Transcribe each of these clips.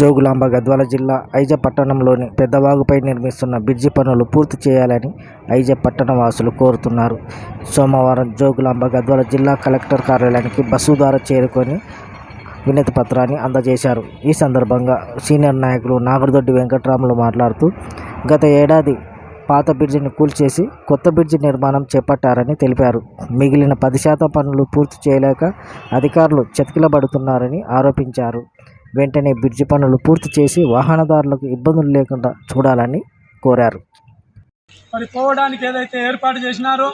జోగులాంబ గద్వాల జిల్లా ఐజ పట్టణంలోని పెద్దవాగుపై నిర్మిస్తున్న బ్రిడ్జి పనులు పూర్తి చేయాలని ఐజ పట్టణ వాసులు కోరుతున్నారు. సోమవారం జోగులాంబ గద్వాల జిల్లా కలెక్టర్ కార్యాలయానికి బస్సు ద్వారా చేరుకొని వినతి పత్రాన్ని అందజేశారు. ఈ సందర్భంగా సీనియర్ నాయకులు నాగరదొడ్డి వెంకట్రాములు మాట్లాడుతూ, గత ఏడాది పాత బ్రిడ్జిని కూల్చేసి కొత్త బ్రిడ్జి నిర్మాణం చేపట్టారని తెలిపారు. మిగిలిన 10% పనులు పూర్తి చేయలేక అధికారులు చతికిలబడుతున్నారని ఆరోపించారు. వెంటనే బ్రిడ్జి పనులు పూర్తి చేసి వాహనదారులకు ఇబ్బందులు లేకుండా చూడాలని కోరారు. మరి పోవడానికి ఏదైతే ఏర్పాటు చేసినారో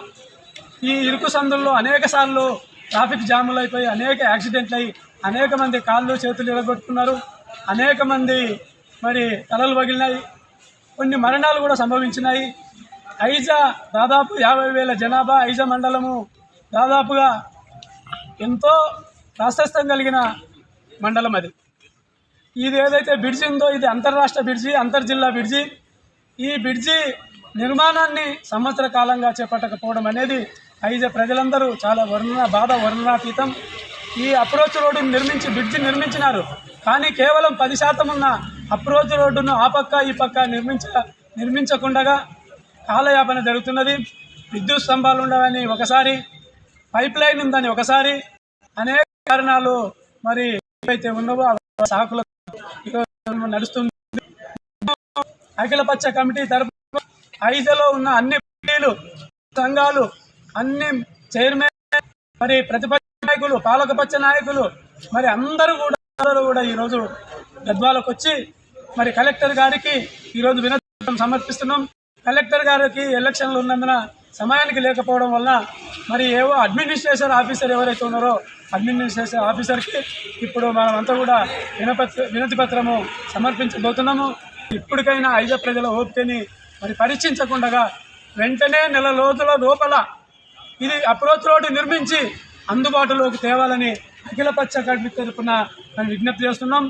ఈ ఇరుకు సందుల్లో అనేక సార్లు ట్రాఫిక్ జాములు అయిపోయి అనేక యాక్సిడెంట్లు అయ్యి అనేక మంది కాళ్ళు చేతులు ఇరగొట్టుకున్నారు. అనేక మంది మరి తలలు పగిలినాయి. కొన్ని మరణాలు కూడా సంభవించినాయి. ఐజ దాదాపు 50,000 జనాభా. ఐజ మండలము దాదాపుగా ఎంతో ప్రాశస్త్యం కలిగిన మండలం అది. ఇది ఏదైతే బ్రిడ్జి ఉందో ఇది అంతర్రాష్ట్ర బ్రిడ్జి, అంతర్జిల్లా బ్రిడ్జి. ఈ బ్రిడ్జి నిర్మాణాన్ని సంవత్సర కాలంగా చేపట్టకపోవడం అనేది ఐజ ప్రజలందరూ చాలా వర్ణనాతీతం. ఈ అప్రోచ్ రోడ్డును బ్రిడ్జి నిర్మించినారు. కానీ కేవలం 10% ఉన్న అప్రోచ్ రోడ్డును ఆ పక్క ఈ పక్క నిర్మించకుండా కాలయాపన జరుగుతున్నది. విద్యుత్ స్తంభాలు ఉండవని ఒకసారి, పైప్ లైన్ ఉందని ఒకసారి, అనేక కారణాలు మరి ఏవైతే ఉన్నావో సాకుల నడుస్తుంది. అఖిలపక్ష కమిటీ తరఫున ఐజలో ఉన్న అన్ని పార్టీలు, సంఘాలు, అన్ని చైర్మన్, మరి ప్రతిపక్ష నాయకులు, పాలకపక్ష నాయకులు, మరి అందరూ కూడా ఈరోజు గద్వాలకు వచ్చి మరి కలెక్టర్ గారికి ఈరోజు వినతి సమర్పిస్తున్నాం. కలెక్టర్ గారికి ఎలక్షన్లు ఉన్నందున సమయానికి లేకపోవడం వల్ల మరి ఏవో అడ్మినిస్ట్రేషన్ ఆఫీసర్ ఎవరైతే ఉన్నారో అడ్మినిస్ట్రేషన్ ఆఫీసర్కి ఇప్పుడు మనమంతా కూడా వినతి పత్రము సమర్పించబోతున్నాము. ఇప్పటికైనా ఐజ ప్రజల ఓపికని మరి పరీక్షించకుండా వెంటనే నెల రోజుల లోపల ఇది అప్రోచ్ రోడ్డు నిర్మించి అందుబాటులోకి తేవాలని అఖిలపక్ష కమిటీ తరఫున విజ్ఞప్తి చేస్తున్నాం.